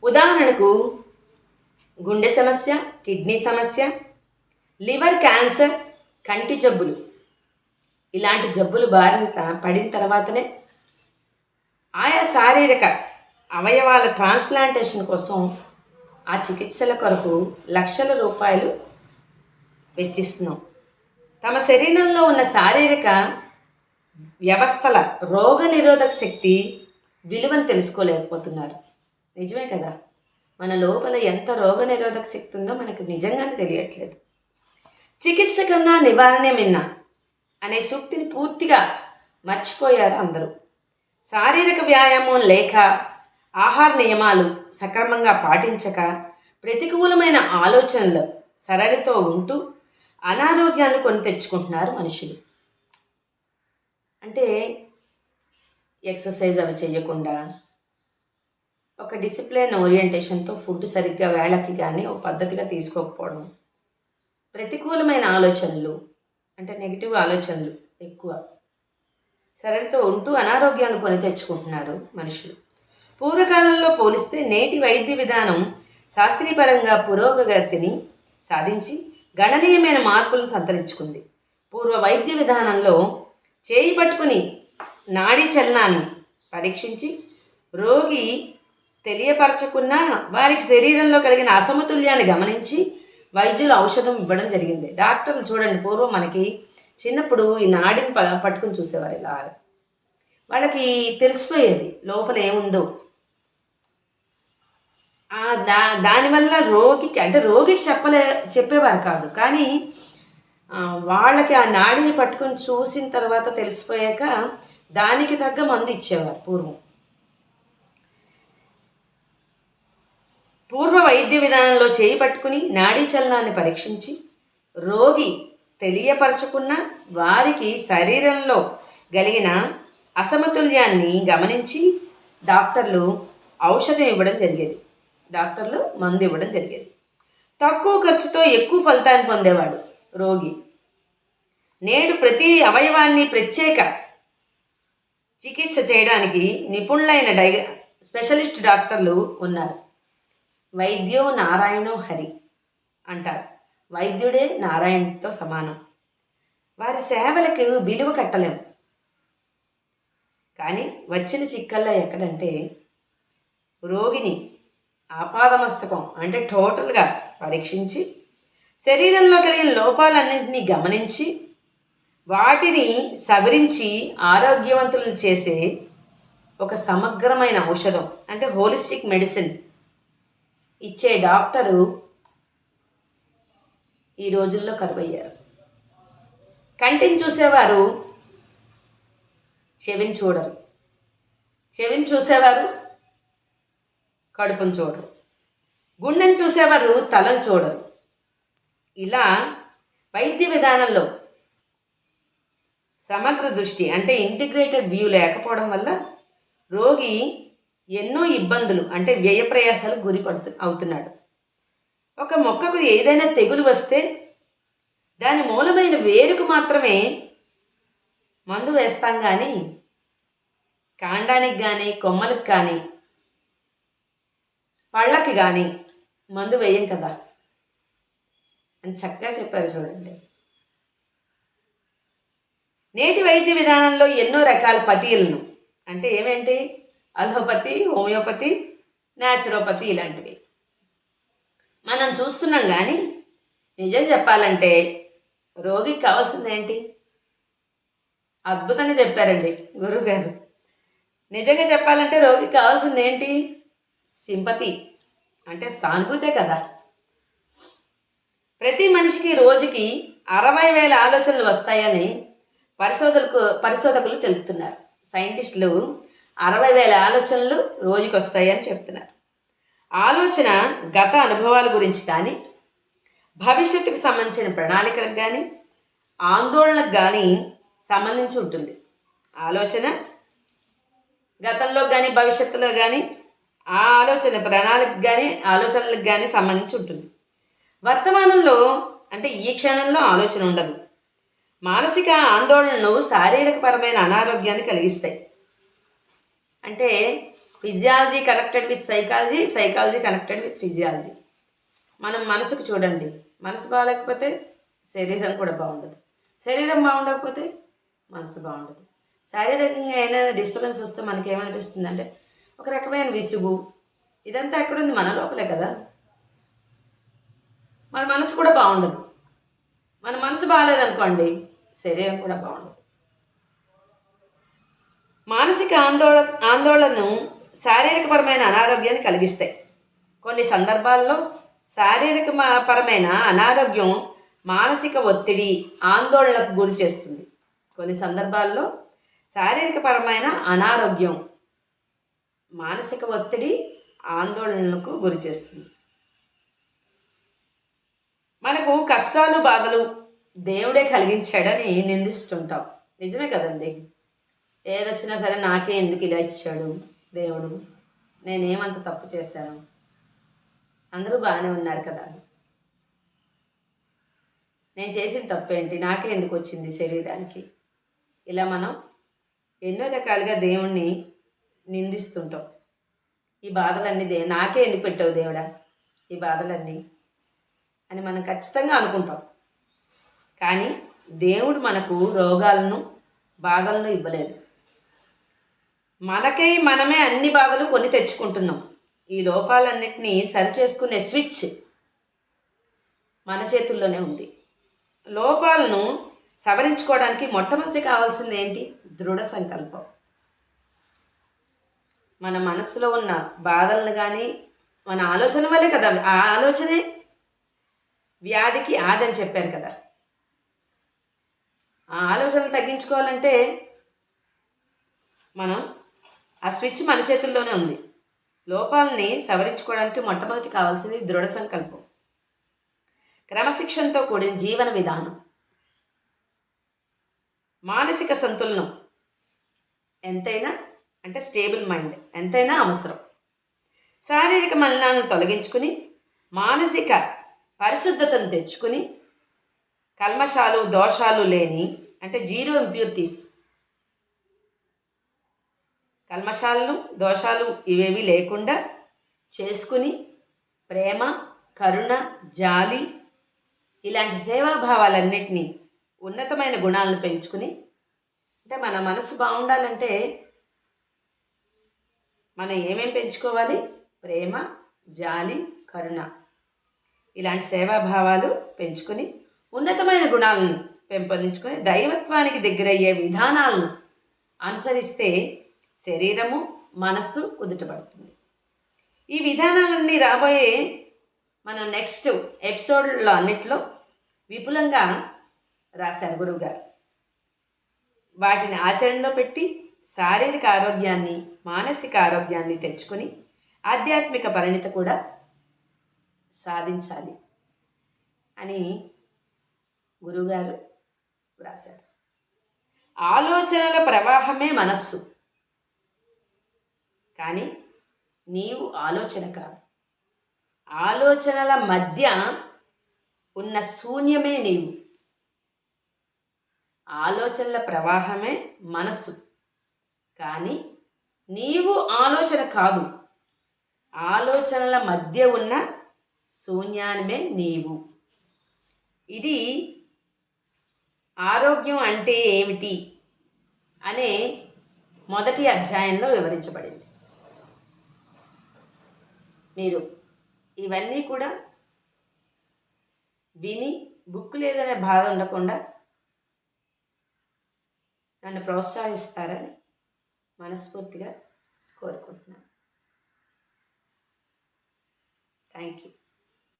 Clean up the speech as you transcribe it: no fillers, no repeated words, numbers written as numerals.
ఉదాహరణకు గుండె సమస్య, కిడ్నీ సమస్య, లివర్ క్యాన్సర్, కంటి జబ్బులు ఇలాంటి జబ్బులు బారిన పడిన తర్వాతనే ఆయా శారీరక అవయవాల ట్రాన్స్ప్లాంటేషన్ కోసం ఆ చికిత్సల కొరకు లక్షల రూపాయలు వెచ్చిస్తున్నాం. తమ శరీరంలో ఉన్న శారీరక వ్యవస్థల రోగ నిరోధక శక్తి విలువను తెలుసుకోలేకపోతున్నారు. నిజమే కదా, మన లోపల ఎంత రోగ నిరోధక శక్తి ఉందో మనకు నిజంగానే తెలియట్లేదు. చికిత్స కన్నా నివారణే మిన్న అనే సూక్తిని పూర్తిగా మర్చిపోయారు అందరూ. శారీరక వ్యాయామం లేక, ఆహార నియమాలు సక్రమంగా పాటించక, ప్రతికూలమైన ఆలోచనలు సరళితో ఉంటూ అనారోగ్యాన్ని కొని తెచ్చుకుంటున్నారు మనుషులు. అంటే ఎక్సర్సైజ్ అవి చేయకుండా, ఒక డిసిప్లిన్ ఓరియంటేషన్తో ఫుడ్ సరిగ్గా వేళకి కానీ ఒక పద్ధతిగా తీసుకోకపోవడం, ప్రతికూలమైన ఆలోచనలు అంటే నెగిటివ్ ఆలోచనలు ఎక్కువ సరళితో ఉంటూ అనారోగ్యాలు కొని తెచ్చుకుంటున్నారు మనుషులు. పూర్వకాలంలో పోలిస్తే నేటి వైద్య విధానం శాస్త్రీయపరంగా పురోగతిని సాధించి గణనీయమైన మార్పులను సంతరించుకుంది. పూర్వ వైద్య విధానంలో చేయి పట్టుకుని నాడీ చలనాన్ని పరీక్షించి రోగి తెలియపరచకున్నా వారికి శరీరంలో కలిగిన అసమతుల్యాన్ని గమనించి వైద్యులు ఔషధం ఇవ్వడం జరిగింది. డాక్టర్లు చూడండి, పూర్వం మనకి చిన్నప్పుడు ఈ నాడిని పట్టుకుని చూసేవారు. ఇలా వాళ్ళకి తెలిసిపోయేది లోపల ఏముందో. దానివల్ల రోగికి చెప్పేవారు కాదు, కానీ వాళ్ళకి ఆ నాడిని పట్టుకొని చూసిన తర్వాత తెలిసిపోయాక దానికి తగ్గ మందు ఇచ్చేవారు పూర్వం. పూర్వ వైద్య విధానంలో చేయి పట్టుకుని నాడీ చలనాన్ని పరీక్షించి రోగి తెలియపరచుకున్న వారికి శరీరంలో కలిగిన అసమతుల్యాన్ని గమనించి డాక్టర్లు ఔషధం ఇవ్వడం జరిగేది. డాక్టర్లు మందు ఇవ్వడం జరిగేది. తక్కువ ఖర్చుతో ఎక్కువ ఫలితాన్ని పొందేవాడు రోగి. నేడు ప్రతి అవయవాన్ని ప్రత్యేక చికిత్స చేయడానికి నిపుణులైన స్పెషలిస్ట్ డాక్టర్లు ఉన్నారు. వైద్యో నారాయణో హరి అంటారు. వైద్యుడే నారాయణుడితో సమానం. వారి సేవలకు విలువ కట్టలేము. కానీ వచ్చిన చిక్కల్లో ఎక్కడంటే రోగిని ఆపాదమస్తకం అంటే టోటల్గా పరీక్షించి శరీరంలో కలిగిన లోపాలన్నింటినీ గమనించి వాటిని సవరించి ఆరోగ్యవంతులను చేసే ఒక సమగ్రమైన ఔషధం అంటే హోలిస్టిక్ మెడిసిన్ ఇచ్చే డాక్టరు ఈ రోజుల్లో కరువయ్యారు. కంటిని చూసేవారు చెవిని చూడరు, చెవిని చూసేవారు కడుపును చూడరు, గుండెని చూసేవారు తలను చూడరు. ఇలా వైద్య విధానంలో సమగ్ర దృష్టి అంటే ఇంటిగ్రేటెడ్ వ్యూ లేకపోవడం వల్ల రోగి ఎన్నో ఇబ్బందులు అంటే వ్యయ ప్రయాసాలకు అవుతున్నాడు. ఒక మొక్కకు ఏదైనా తెగులు వస్తే దాని మూలమైన వేరుకు మాత్రమే మందు వేస్తాం, కానీ కాండానికి కానీ కొమ్మలకు కానీ పళ్ళకి కానీ మందు వేయం కదా అని చక్కగా చెప్పారు చూడండి. నేటి వైద్య విధానంలో ఎన్నో రకాల పతీలను అంటే ఏమేంటి అలోపతి, హోమియోపతి, న్యాచురోపతి ఇలాంటివి మనం చూస్తున్నాం. కానీ నిజం చెప్పాలంటే రోగికి కావాల్సింది ఏంటి? అద్భుతంగా చెప్పారండి గురువుగారు. నిజంగా చెప్పాలంటే రోగికి కావాల్సింది ఏంటి? సింపతి అంటే సానుభూతే కదా. ప్రతి మనిషికి రోజుకి 60,000 ఆలోచనలు వస్తాయని పరిశోధకులు తెలుపుతున్నారు. సైంటిస్టులు 60,000 ఆలోచనలు రోజుకి వస్తాయని చెప్తున్నారు. ఆలోచన గత అనుభవాల గురించి కానీ, భవిష్యత్తుకు సంబంధించిన ప్రణాళికలకు కానీ, ఆందోళనకు కానీ సంబంధించి ఉంటుంది. ఆలోచన గతంలో కానీ భవిష్యత్తులో కానీ ఆ ఆలోచన ప్రణాళికకు కానీ ఆలోచనలకు కానీ సంబంధించి ఉంటుంది. వర్తమానంలో అంటే ఈ క్షణంలో ఆలోచన ఉండదు. మానసిక ఆందోళనలు శారీరకపరమైన అనారోగ్యాన్ని కలిగిస్తాయి. అంటే physiology connected with psychology, psychology connected with physiology. మనం మనసుకు చూడండి, మనసు బాగాలేకపోతే శరీరం కూడా బాగుండదు, శరీరం బాగుండకపోతే మనసు బాగుండదు. శారీరకంగా ఏదైనా డిస్టర్బెన్స్ వస్తే మనకి ఏమనిపిస్తుంది అంటే ఒక రకమైన విసుగు. ఇదంతా ఎక్కడుంది? మన లోపలే కదా. మన మనసు కూడా బాగుండదు. మన మనసు బాగాలేదనుకోండి, శరీరం కూడా బాగుండదు. మానసిక ఆందోళనను శారీరకపరమైన అనారోగ్యాన్ని కలిగిస్తాయి. కొన్ని సందర్భాల్లో శారీరక పరమైన అనారోగ్యం మానసిక ఒత్తిడి, ఆందోళనకు గురి చేస్తుంది. కొన్ని సందర్భాల్లో శారీరకపరమైన అనారోగ్యం మానసిక ఒత్తిడి, ఆందోళనలకు గురి చేస్తుంది. మనకు కష్టాలు, బాధలు దేవుడే కలిగించాడని నిందిస్తుంటాం. నిజమే కదండి. ఏదొచ్చినా సరే నాకే ఎందుకు ఇలా ఇచ్చాడు దేవుడు, నేనేమంత తప్పు చేశాను, అందరూ బాగానే ఉన్నారు కదా, నేను చేసిన తప్పేంటి, నాకే ఎందుకు వచ్చింది శరీరానికి, ఇలా మనం ఎన్నో రకాలుగా దేవుణ్ణి నిందిస్తుంటాం. ఈ బాధలన్నీ నాకే ఎందుకు పెట్టావు దేవుడా ఈ బాధలన్నీ అని మనం ఖచ్చితంగా అనుకుంటాం. కానీ దేవుడు మనకు రోగాలను, బాధలను ఇవ్వలేదు. మనకై మనమే అన్ని బాధలు కొని తెచ్చుకుంటున్నాం. ఈ లోపాలన్నిటినీ సరిచేసుకునే స్విచ్ మన చేతుల్లోనే ఉంది. లోపాలను సవరించుకోవడానికి మొట్టమొదటి కావాల్సింది ఏంటి? దృఢ సంకల్పం. మన మనసులో ఉన్న బాధలను కానీ మన ఆలోచన వల్లే కదా, ఆ ఆలోచనే వ్యాధికి ఆదని చెప్పారు కదా. ఆ ఆలోచనలు తగ్గించుకోవాలంటే మనం ఆ స్విచ్ మన చేతుల్లోనే ఉంది. లోపాలని సవరించుకోవడానికి మొట్టమొదటి కావాల్సింది దృఢ సంకల్పం, క్రమశిక్షణతో కూడిన జీవన విధానం, మానసిక సంతులనం ఎంతైనా అంటే స్టేబుల్ మైండ్ ఎంతైనా అవసరం. శారీరక మలినాలను తొలగించుకుని మానసిక పరిశుద్ధతను తెచ్చుకుని కల్మషాలు, దోషాలు లేని అంటే జీరో ఇంప్యూరిటీస్, కల్మషాలను, దోషాలు ఇవేవి లేకుండా చేసుకుని ప్రేమ, కరుణ, జాలి ఇలాంటి సేవాభావాలన్నిటినీ, ఉన్నతమైన గుణాలను పెంచుకుని, అంటే మన మనసు బాగుండాలంటే మనం ఏమేం పెంచుకోవాలి? ప్రేమ, జాలి, కరుణ ఇలాంటి సేవాభావాలు పెంచుకొని ఉన్నతమైన గుణాలను పెంపొందించుకొని దైవత్వానికి దగ్గరయ్యే విధానాలను అనుసరిస్తే శరీరము, మనస్సు కుదుటపడుతుంది. ఈ విధానాలన్నీ రాబోయే మన నెక్స్ట్ ఎపిసోడ్లో అన్నిట్లో విపులంగా రాశారు గురువుగారు. వాటిని ఆచరణలో పెట్టి శారీరక ఆరోగ్యాన్ని, మానసిక ఆరోగ్యాన్ని తెచ్చుకొని ఆధ్యాత్మిక పరిణితి కూడా సాధించాలి అని గురువుగారు వ్రాశారు. ఆలోచనల ప్రవాహమే మనస్సు, కానీ నీవు ఆలోచన కాదు. ఆలోచనల మధ్య ఉన్న శూన్యమే నీవు. ఆలోచనల ప్రవాహమే మనస్సు, కానీ నీవు ఆలోచన కాదు. ఆలోచనల మధ్య ఉన్న శూన్యానమే నీవు. ఇది ఆరోగ్యం అంటే ఏమిటి అనే మొదటి అధ్యాయంలో వివరించబడింది. మీరు ఇవన్నీ కూడా విని బుక్ లేదనే బాధ ఉండకుండా నన్ను ప్రోత్సహిస్తారని మనస్ఫూర్తిగా కోరుకుంటున్నాను. Thank you.